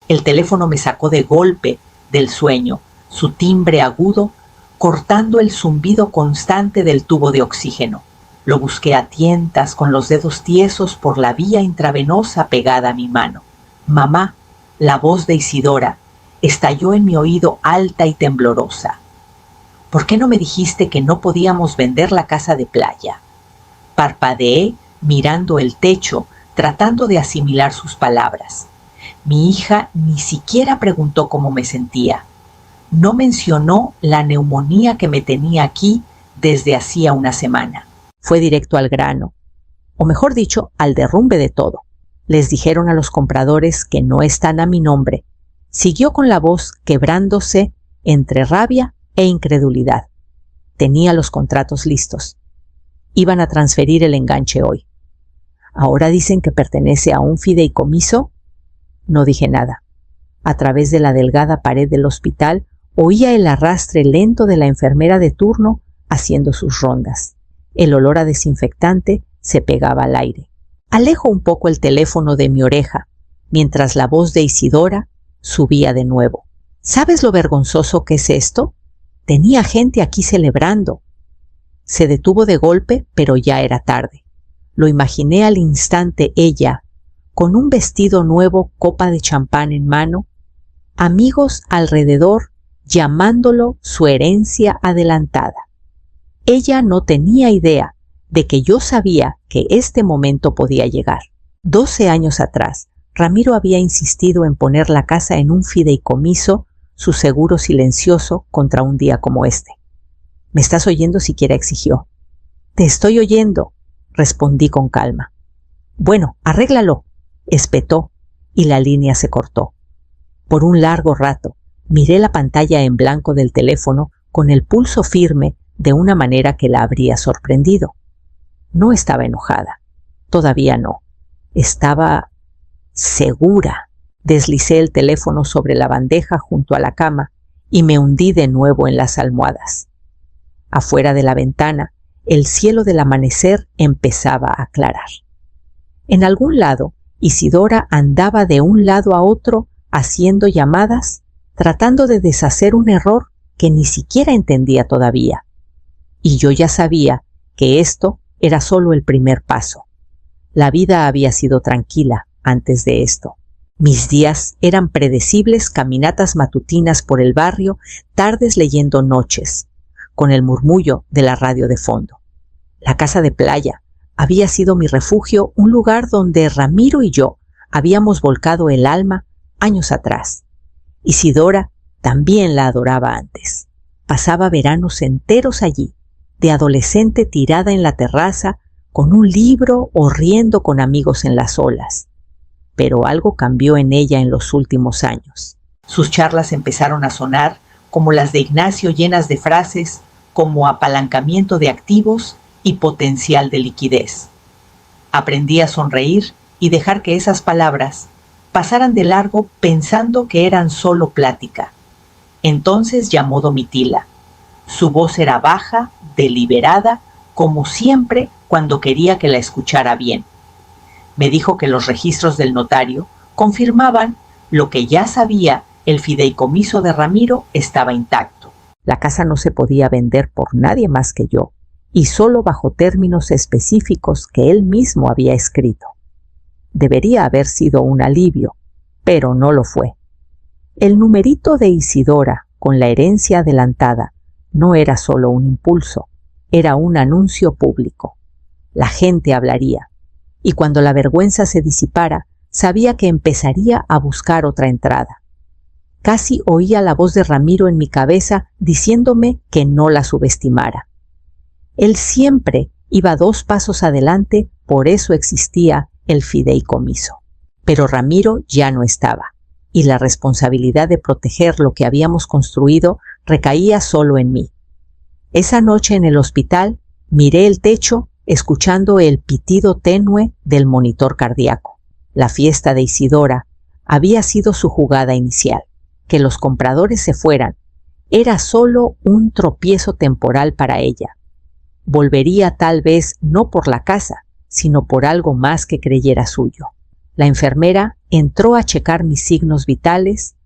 El teléfono me sacó de golpe del sueño, su timbre agudo cortando el zumbido constante del tubo de oxígeno. Lo busqué a tientas con los dedos tiesos por la vía intravenosa pegada a mi mano. Mamá, la voz de Isidora, estalló en mi oído alta y temblorosa. ¿Por qué no me dijiste que no podíamos vender la casa de playa? Parpadeé mirando el techo, tratando de asimilar sus palabras. Mi hija ni siquiera preguntó cómo me sentía. No mencionó la neumonía que me tenía aquí desde hacía una semana. Fue directo al grano, o mejor dicho, al derrumbe de todo. Les dijeron a los compradores que no están a mi nombre. Siguió con la voz quebrándose entre rabia e incredulidad. Tenía los contratos listos. Iban a transferir el enganche hoy. ¿Ahora dicen que pertenece a un fideicomiso? No dije nada. A través de la delgada pared del hospital oía el arrastre lento de la enfermera de turno haciendo sus rondas. El olor a desinfectante se pegaba al aire. Alejo un poco el teléfono de mi oreja, mientras la voz de Isidora subía de nuevo. ¿Sabes lo vergonzoso que es esto? Tenía gente aquí celebrando. Se detuvo de golpe, pero ya era tarde. Lo imaginé al instante ella, con un vestido nuevo, copa de champán en mano, amigos alrededor llamándolo su herencia adelantada. Ella no tenía idea de que yo sabía que este momento podía llegar. 12 años atrás, Ramiro había insistido en poner la casa en un fideicomiso, su seguro silencioso contra un día como este. ¿Me estás oyendo? Siquiera exigió. Te estoy oyendo, respondí con calma. Bueno, arréglalo, espetó, y la línea se cortó. Por un largo rato, miré la pantalla en blanco del teléfono con el pulso firme de una manera que la habría sorprendido. No estaba enojada, todavía no. Estaba segura. Deslicé el teléfono sobre la bandeja junto a la cama y me hundí de nuevo en las almohadas. Afuera de la ventana, el cielo del amanecer empezaba a aclarar. En algún lado, Isidora andaba de un lado a otro haciendo llamadas, tratando de deshacer un error que ni siquiera entendía todavía. Y yo ya sabía que esto era solo el primer paso. La vida había sido tranquila antes de esto. Mis días eran predecibles caminatas matutinas por el barrio, tardes leyendo noches, con el murmullo de la radio de fondo. La casa de playa había sido mi refugio, un lugar donde Ramiro y yo habíamos volcado el alma años atrás. Isidora también la adoraba antes. Pasaba veranos enteros allí, de adolescente tirada en la terraza, con un libro o riendo con amigos en las olas. Pero algo cambió en ella en los últimos años. Sus charlas empezaron a sonar como las de Ignacio, llenas de frases como apalancamiento de activos y potencial de liquidez. Aprendí a sonreír y dejar que esas palabras pasaran de largo pensando que eran solo plática. Entonces llamó Domitila. Su voz era baja, deliberada, como siempre cuando quería que la escuchara bien. Me dijo que los registros del notario confirmaban lo que ya sabía: el fideicomiso de Ramiro estaba intacto. La casa no se podía vender por nadie más que yo, y solo bajo términos específicos que él mismo había escrito. Debería haber sido un alivio, pero no lo fue. El numerito de Isidora con la herencia adelantada no era solo un impulso, era un anuncio público. La gente hablaría, y cuando la vergüenza se disipara, sabía que empezaría a buscar otra entrada. Casi oía la voz de Ramiro en mi cabeza diciéndome que no la subestimara. Él siempre iba 2 pasos adelante, por eso existía el fideicomiso. Pero Ramiro ya no estaba, y la responsabilidad de proteger lo que habíamos construido recaía solo en mí. Esa noche en el hospital miré el techo escuchando el pitido tenue del monitor cardíaco. La fiesta de Isidora había sido su jugada inicial. Que los compradores se fueran era solo un tropiezo temporal para ella. Volvería tal vez no por la casa, sino por algo más que creyera suyo. La enfermera entró a checar mis signos vitales,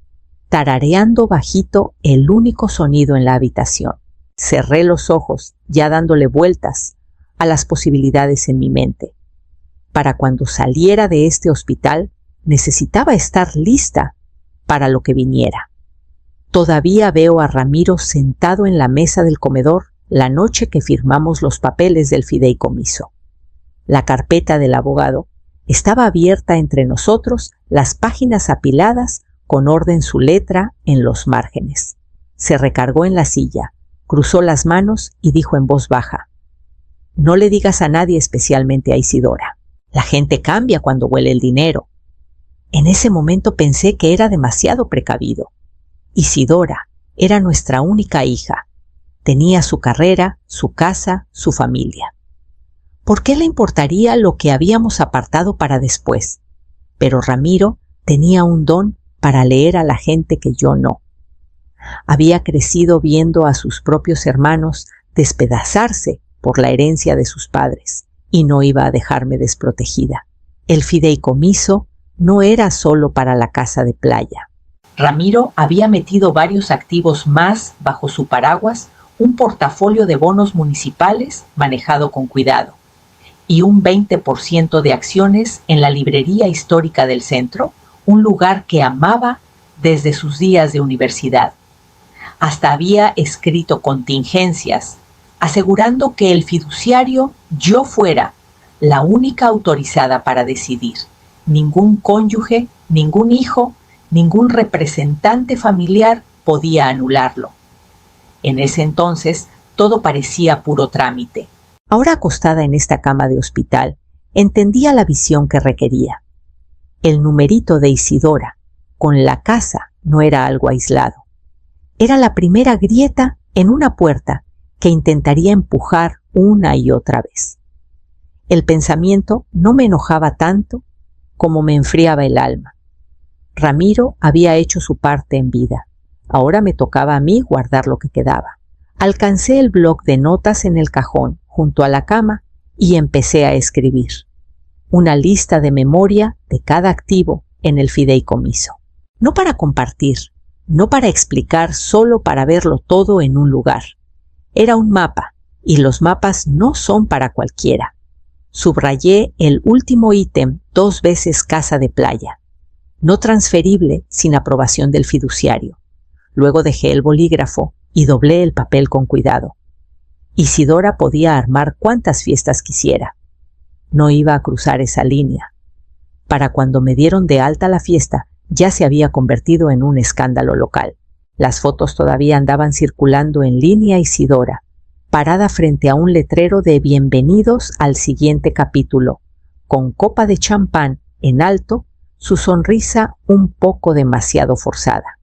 tarareando bajito el único sonido en la habitación. Cerré los ojos, ya dándole vueltas a las posibilidades en mi mente. Para cuando saliera de este hospital, necesitaba estar lista para lo que viniera. Todavía veo a Ramiro sentado en la mesa del comedor la noche que firmamos los papeles del fideicomiso. La carpeta del abogado estaba abierta entre nosotros, las páginas apiladas con orden su letra en los márgenes. Se recargó en la silla, cruzó las manos y dijo en voz baja: «No le digas a nadie, especialmente a Isidora. La gente cambia cuando huele el dinero». En ese momento pensé que era demasiado precavido. Isidora era nuestra única hija. Tenía su carrera, su casa, su familia. ¿Por qué le importaría lo que habíamos apartado para después? Pero Ramiro tenía un don para leer a la gente que yo no. Había crecido viendo a sus propios hermanos despedazarse por la herencia de sus padres y no iba a dejarme desprotegida. El fideicomiso no era solo para la casa de playa. Ramiro había metido varios activos más bajo su paraguas, un portafolio de bonos municipales manejado con cuidado y un 20% de acciones en la librería histórica del centro, un lugar que amaba desde sus días de universidad. Hasta había escrito contingencias, asegurando que el fiduciario yo fuera la única autorizada para decidir. Ningún cónyuge, ningún hijo, ningún representante familiar podía anularlo. En ese entonces todo parecía puro trámite. Ahora acostada en esta cama de hospital, entendía la visión que requería. El numerito de Isidora con la casa no era algo aislado. Era la primera grieta en una puerta que intentaría empujar una y otra vez. El pensamiento no me enojaba tanto como me enfriaba el alma. Ramiro había hecho su parte en vida. Ahora me tocaba a mí guardar lo que quedaba. Alcancé el bloc de notas en el cajón junto a la cama y empecé a escribir una lista de memoria de cada activo en el fideicomiso. No para compartir, no para explicar, solo para verlo todo en un lugar. Era un mapa, y los mapas no son para cualquiera. Subrayé el último ítem 2 veces casa de playa, no transferible sin aprobación del fiduciario. Luego dejé el bolígrafo y doblé el papel con cuidado. Isidora podía armar cuantas fiestas quisiera. No iba a cruzar esa línea. Para cuando me dieron de alta la fiesta, ya se había convertido en un escándalo local. Las fotos todavía andaban circulando en línea. Isidora, parada frente a un letrero de bienvenidos al siguiente capítulo, con copa de champán en alto, su sonrisa un poco demasiado forzada.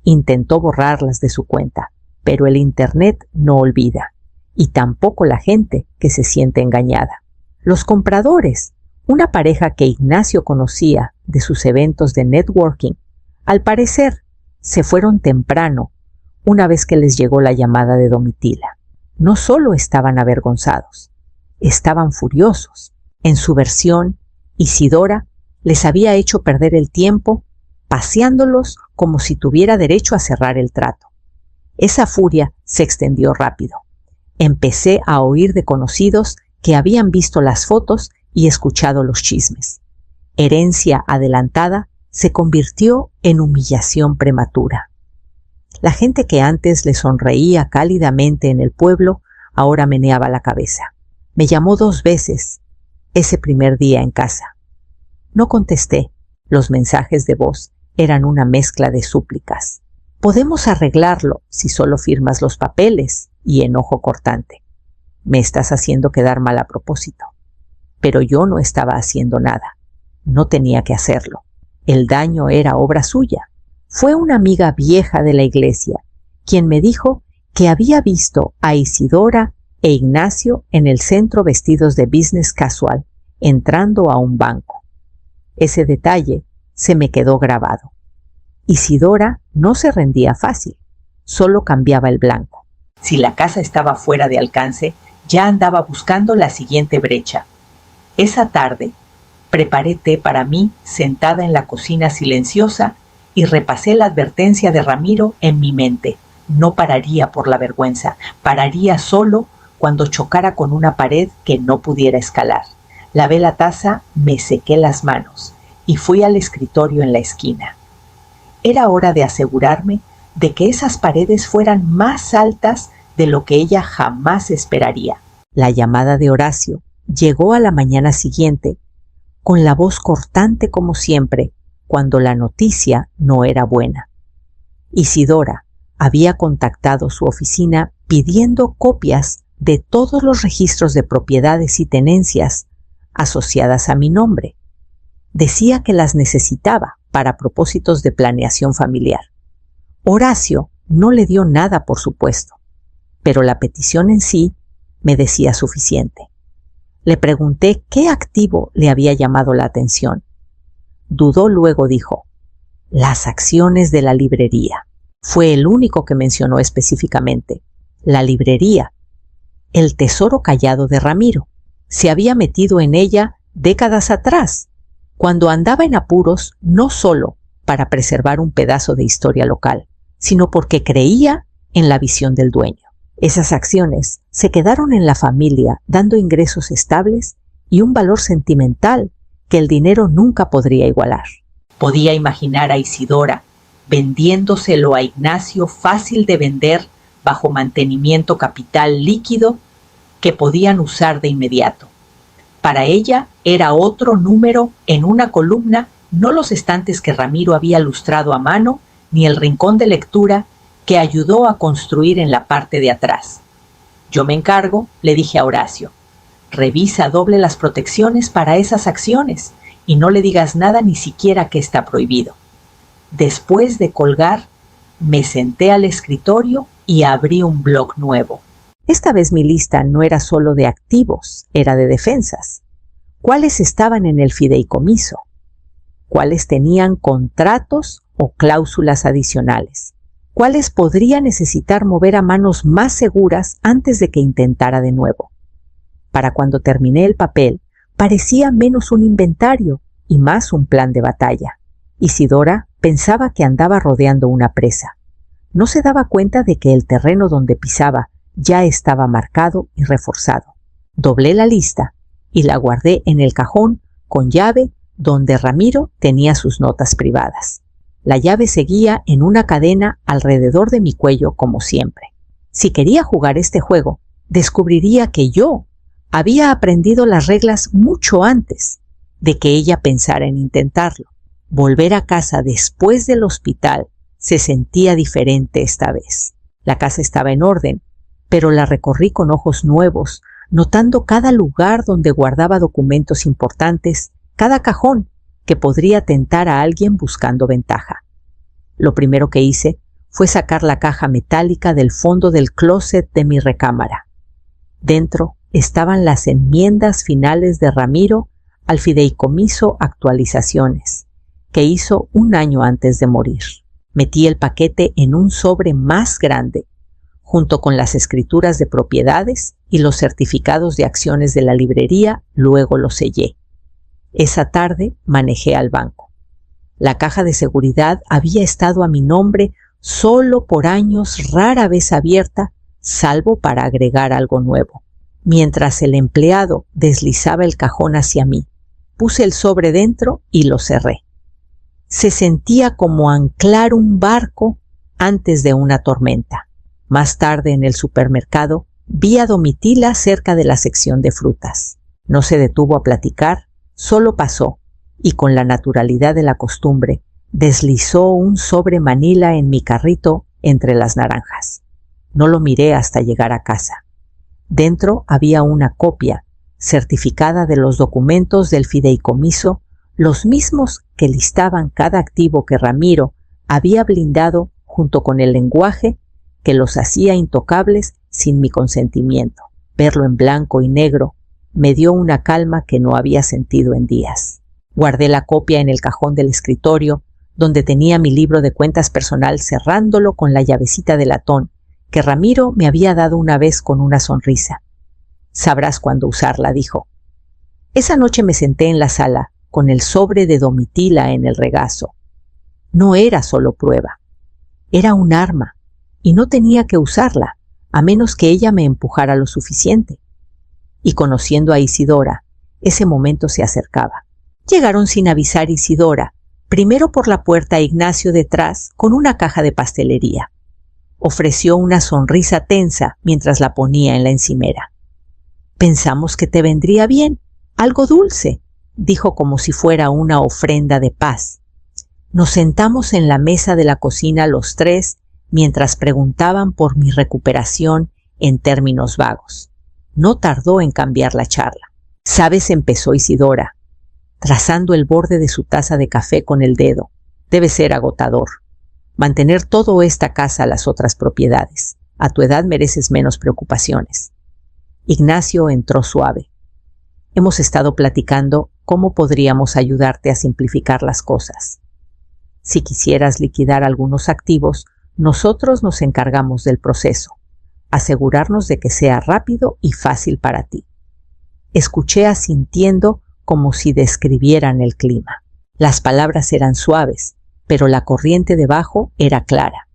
Intentó borrarlas de su cuenta, pero el internet no olvida, y tampoco la gente que se siente engañada. Los compradores, una pareja que Ignacio conocía de sus eventos de networking, al parecer se fueron temprano una vez que les llegó la llamada de Domitila. No solo estaban avergonzados, estaban furiosos. En su versión, Isidora les había hecho perder el tiempo paseándolos como si tuviera derecho a cerrar el trato. Esa furia se extendió rápido. Empecé a oír de conocidos que habían visto las fotos y escuchado los chismes. Herencia adelantada se convirtió en humillación prematura. La gente que antes le sonreía cálidamente en el pueblo ahora meneaba la cabeza. Me llamó 2 veces ese primer día en casa. No contesté. Los mensajes de voz eran una mezcla de súplicas. Podemos arreglarlo si solo firmas los papeles, y enojo cortante. Me estás haciendo quedar mal a propósito. Pero yo no estaba haciendo nada. No tenía que hacerlo. El daño era obra suya. Fue una amiga vieja de la iglesia quien me dijo que había visto a Isidora e Ignacio en el centro vestidos de business casual, entrando a un banco. Ese detalle se me quedó grabado. Isidora no se rendía fácil, solo cambiaba el blanco. Si la casa estaba fuera de alcance, ya andaba buscando la siguiente brecha. Esa tarde, Preparé té para mí, sentada en la cocina silenciosa, y repasé la advertencia de Ramiro en mi mente. No pararía por la vergüenza, pararía solo cuando chocara con una pared que no pudiera escalar. Lavé la taza, me sequé las manos y fui al escritorio en la esquina. Era hora de asegurarme de que esas paredes fueran más altas de lo que ella jamás esperaría. La llamada de Horacio llegó a la mañana siguiente, con la voz cortante como siempre, cuando la noticia no era buena. Isidora había contactado su oficina pidiendo copias de todos los registros de propiedades y tenencias asociadas a mi nombre. Decía que las necesitaba para propósitos de planeación familiar. Horacio no le dio nada, por supuesto, pero la petición en sí me decía suficiente. Le pregunté qué activo le había llamado la atención. Dudó, luego dijo: las acciones de la librería. Fue el único que mencionó específicamente. La librería. El tesoro callado de Ramiro. Se había metido en ella décadas atrás, cuando andaba en apuros, no solo para preservar un pedazo de historia local, sino porque creía en la visión del dueño. Esas acciones se quedaron en la familia, dando ingresos estables y un valor sentimental que el dinero nunca podría igualar. Podía imaginar a Isidora vendiéndoselo a Ignacio, fácil de vender, bajo mantenimiento capital líquido que podían usar de inmediato. Para ella era otro número en una columna, no los estantes que Ramiro había lustrado a mano, ni el rincón de lectura que ayudó a construir en la parte de atrás. Yo me encargo, le dije a Horacio. Revisa doble las protecciones para esas acciones y no le digas nada, ni siquiera que está prohibido. Después de colgar, me senté al escritorio y abrí un blog nuevo. Esta vez mi lista no era solo de activos, era de defensas. ¿Cuáles estaban en el fideicomiso? ¿Cuáles tenían contratos o cláusulas adicionales? ¿Cuáles podría necesitar mover a manos más seguras antes de que intentara de nuevo? Para cuando terminé el papel, parecía menos un inventario y más un plan de batalla. Isidora pensaba que andaba rodeando una presa. No se daba cuenta de que el terreno donde pisaba ya estaba marcado y reforzado. Doblé la lista y la guardé en el cajón con llave donde Ramiro tenía sus notas privadas. La llave seguía en una cadena alrededor de mi cuello como siempre. Si quería jugar este juego, descubriría que yo había aprendido las reglas mucho antes de que ella pensara en intentarlo. Volver a casa después del hospital se sentía diferente esta vez. La casa estaba en orden, pero la recorrí con ojos nuevos, notando cada lugar donde guardaba documentos importantes, cada cajón que podría tentar a alguien buscando ventaja. Lo primero que hice fue sacar la caja metálica del fondo del closet de mi recámara. Dentro estaban las enmiendas finales de Ramiro al fideicomiso Actualizaciones, que hizo un año antes de morir. Metí el paquete en un sobre más grande, junto con las escrituras de propiedades y los certificados de acciones de la librería, luego los sellé. Esa tarde manejé al banco. La caja de seguridad había estado a mi nombre solo por años, rara vez abierta, salvo para agregar algo nuevo. Mientras el empleado deslizaba el cajón hacia mí, puse el sobre dentro y lo cerré. Se sentía como anclar un barco antes de una tormenta. Más tarde, en el supermercado, vi a Domitila cerca de la sección de frutas. No se detuvo a platicar, solo pasó y con la naturalidad de la costumbre deslizó un sobre manila en mi carrito entre las naranjas. No lo miré hasta llegar a casa. Dentro había una copia certificada de los documentos del fideicomiso, los mismos que listaban cada activo que Ramiro había blindado junto con el lenguaje que los hacía intocables sin mi consentimiento. Verlo en blanco y negro me dio una calma que no había sentido en días. Guardé la copia en el cajón del escritorio, donde tenía mi libro de cuentas personal, cerrándolo con la llavecita de latón que Ramiro me había dado una vez con una sonrisa. Sabrás cuándo usarla, dijo. Esa noche me senté en la sala con el sobre de Domitila en el regazo. No era solo prueba, era un arma, y no tenía que usarla, a menos que ella me empujara lo suficiente. Y conociendo a Isidora, ese momento se acercaba. Llegaron sin avisar Isidora, primero por la puerta Ignacio detrás con una caja de pastelería. Ofreció una sonrisa tensa mientras la ponía en la encimera. «Pensamos que te vendría bien, algo dulce», dijo como si fuera una ofrenda de paz. Nos sentamos en la mesa de la cocina los tres mientras preguntaban por mi recuperación en términos vagos. No tardó en cambiar la charla. «¿Sabes?», empezó Isidora, trazando el borde de su taza de café con el dedo. «Debe ser agotador. Mantener toda esta casa a las otras propiedades. A tu edad mereces menos preocupaciones». Ignacio entró suave. «Hemos estado platicando cómo podríamos ayudarte a simplificar las cosas. Si quisieras liquidar algunos activos, nosotros nos encargamos del proceso. Asegurarnos de que sea rápido y fácil para ti». Escuché asintiendo como si describieran el clima. Las palabras eran suaves, pero la corriente debajo era clara.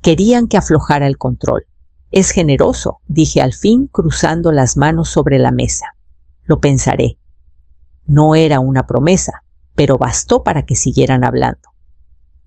Querían que aflojara el control. «Es generoso», dije al fin, cruzando las manos sobre la mesa. «Lo pensaré». No era una promesa, pero bastó para que siguieran hablando.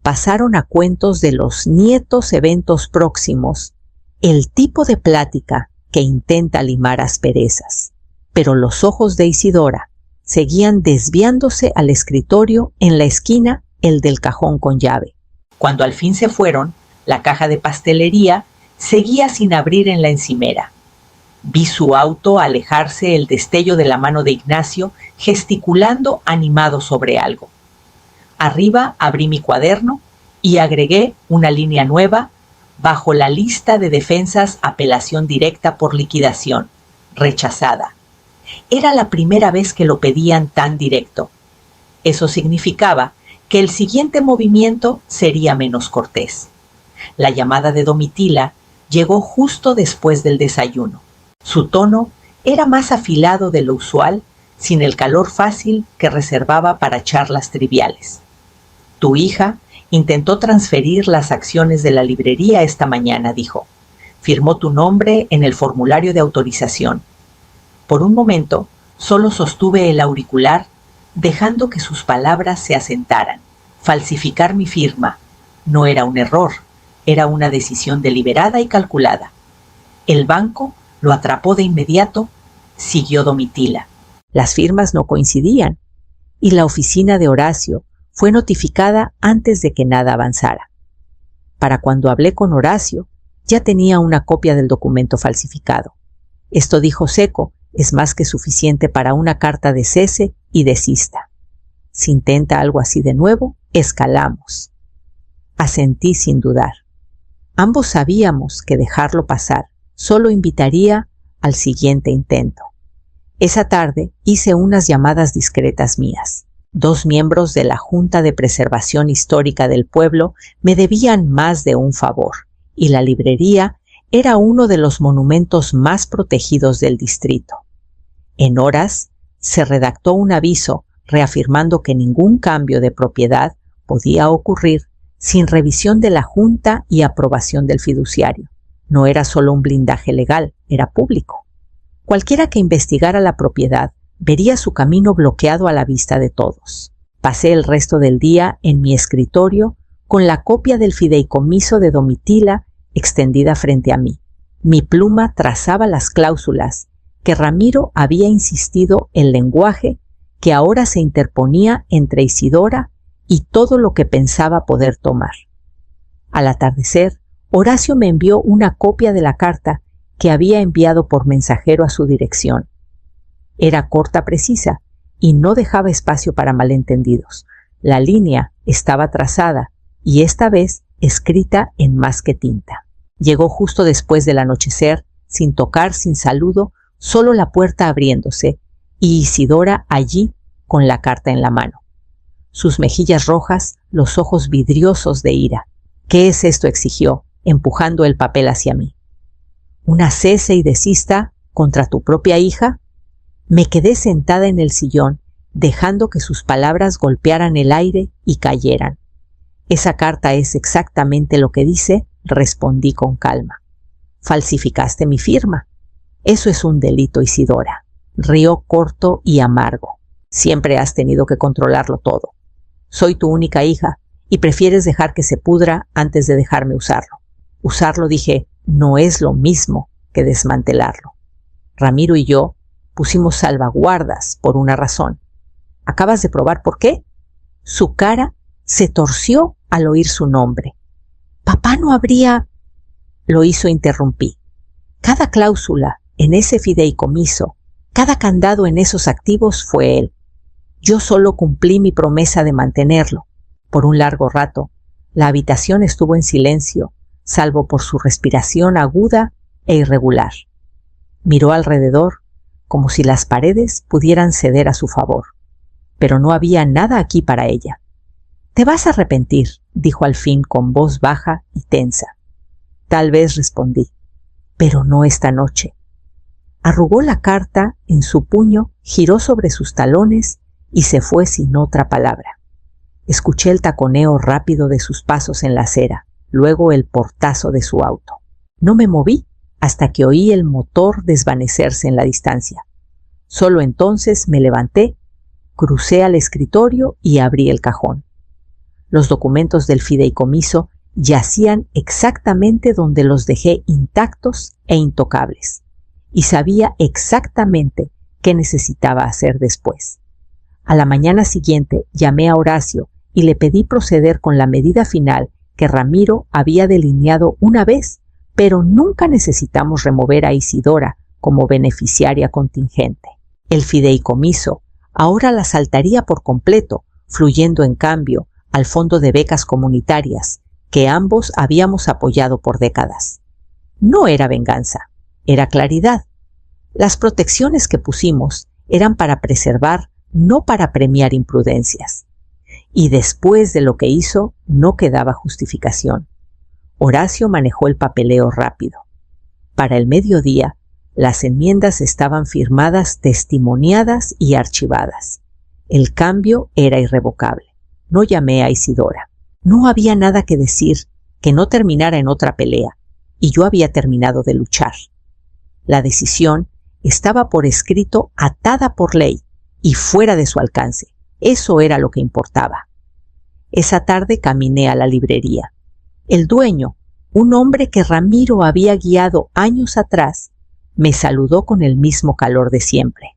Pasaron a cuentos de los nietos eventos próximos, el tipo de plática que intenta limar asperezas. Pero los ojos de Isidora seguían desviándose al escritorio en la esquina, el del cajón con llave. Cuando al fin se fueron, la caja de pastelería seguía sin abrir en la encimera. Vi su auto alejarse, el destello de la mano de Ignacio gesticulando animado sobre algo. Arriba abrí mi cuaderno y agregué una línea nueva bajo la lista de defensas: apelación directa por liquidación, rechazada. Era la primera vez que lo pedían tan directo. Eso significaba que el siguiente movimiento sería menos cortés. La llamada de Domitila llegó justo después del desayuno. Su tono era más afilado de lo usual, sin el calor fácil que reservaba para charlas triviales. «Tu hija intentó transferir las acciones de la librería esta mañana», dijo. «Firmó tu nombre en el formulario de autorización». Por un momento solo sostuve el auricular, dejando que sus palabras se asentaran. Falsificar mi firma no era un error, era una decisión deliberada y calculada. El banco lo atrapó de inmediato, siguió Domitila. Las firmas no coincidían, y la oficina de Horacio fue notificada antes de que nada avanzara. Para cuando hablé con Horacio, ya tenía una copia del documento falsificado. Esto, dijo seco, es más que suficiente para una carta de cese y desista. Si intenta algo así de nuevo, escalamos. Asentí sin dudar. Ambos sabíamos que dejarlo pasar solo invitaría al siguiente intento. Esa tarde hice unas llamadas discretas mías. 2 miembros de la Junta de Preservación Histórica del pueblo me debían más de un favor, y la librería era uno de los monumentos más protegidos del distrito. En horas se redactó un aviso reafirmando que ningún cambio de propiedad podía ocurrir sin revisión de la Junta y aprobación del fiduciario. No era solo un blindaje legal, era público. Cualquiera que investigara la propiedad vería su camino bloqueado a la vista de todos. Pasé el resto del día en mi escritorio con la copia del fideicomiso de Domitila extendida frente a mí. Mi pluma trazaba las cláusulas que Ramiro había insistido en lenguaje que ahora se interponía entre Isidora y todo lo que pensaba poder tomar. Al atardecer, Horacio me envió una copia de la carta que había enviado por mensajero a su dirección. Era corta, precisa, y no dejaba espacio para malentendidos. La línea estaba trazada y esta vez escrita en más que tinta. Llegó justo después del anochecer, sin tocar, sin saludo, solo la puerta abriéndose y Isidora allí con la carta en la mano. Sus mejillas rojas, los ojos vidriosos de ira. «¿Qué es esto?», exigió, empujando el papel hacia mí. «¿Una cese y desista contra tu propia hija?». Me quedé sentada en el sillón dejando que sus palabras golpearan el aire y cayeran. «Esa carta es exactamente lo que dice», respondí con calma. «Falsificaste mi firma. Eso es un delito, Isidora». Rió corto y amargo. «Siempre has tenido que controlarlo todo. Soy tu única hija y prefieres dejar que se pudra antes de dejarme usarlo. Usarlo, dije, no es lo mismo que desmantelarlo. Ramiro y yo pusimos salvaguardas por una razón. ¿Acabas de probar por qué?» Su cara se torció al oír su nombre. «Papá no habría...» Lo hizo, interrumpí. «Cada cláusula en ese fideicomiso, cada candado en esos activos fue él. Yo solo cumplí mi promesa de mantenerlo». Por un largo rato, la habitación estuvo en silencio, salvo por su respiración aguda e irregular. Miró alrededor, como si las paredes pudieran ceder a su favor. Pero no había nada aquí para ella. «Te vas a arrepentir», dijo al fin con voz baja y tensa. «Tal vez», respondí, «pero no esta noche». Arrugó la carta en su puño, giró sobre sus talones y se fue sin otra palabra. Escuché el taconeo rápido de sus pasos en la acera, luego el portazo de su auto. No me moví hasta que oí el motor desvanecerse en la distancia. Solo entonces me levanté, crucé al escritorio y abrí el cajón. Los documentos del fideicomiso yacían exactamente donde los dejé intactos e intocables, y sabía exactamente qué necesitaba hacer después. A la mañana siguiente llamé a Horacio y le pedí proceder con la medida final que Ramiro había delineado una vez, pero nunca necesitamos remover a Isidora como beneficiaria contingente. El fideicomiso ahora la saltaría por completo, fluyendo en cambio al fondo de becas comunitarias que ambos habíamos apoyado por décadas. No era venganza, era claridad. Las protecciones que pusimos eran para preservar, no para premiar imprudencias. Y después de lo que hizo, no quedaba justificación. Horacio manejó el papeleo rápido. Para el mediodía, las enmiendas estaban firmadas, testimoniadas y archivadas. El cambio era irrevocable. No llamé a Isidora. No había nada que decir que no terminara en otra pelea, y yo había terminado de luchar. La decisión estaba por escrito, atada por ley y fuera de su alcance. Eso era lo que importaba. Esa tarde caminé a la librería. El dueño, un hombre que Ramiro había guiado años atrás, me saludó con el mismo calor de siempre.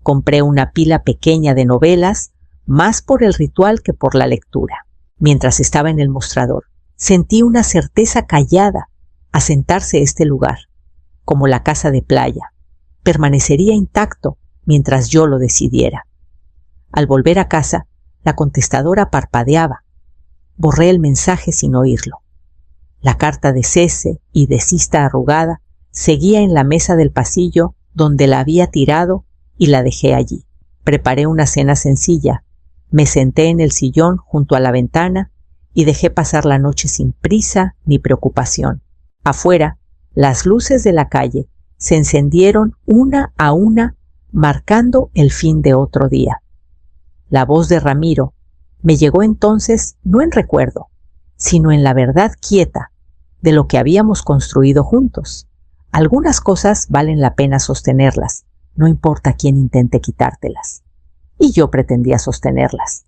Compré una pila pequeña de novelas, más por el ritual que por la lectura. Mientras estaba en el mostrador, sentí una certeza callada. Asentarse este lugar, como la casa de playa, permanecería intacto mientras yo lo decidiera. Al volver a casa, la contestadora parpadeaba. Borré el mensaje sin oírlo. La carta de cese y desista arrugada seguía en la mesa del pasillo donde la había tirado y la dejé allí. Preparé una cena sencilla, me senté en el sillón junto a la ventana y dejé pasar la noche sin prisa ni preocupación. Afuera, las luces de la calle se encendieron una a una, marcando el fin de otro día. La voz de Ramiro me llegó entonces no en recuerdo, sino en la verdad quieta de lo que habíamos construido juntos. Algunas cosas valen la pena sostenerlas, no importa quién intente quitártelas. Y yo pretendía sostenerlas.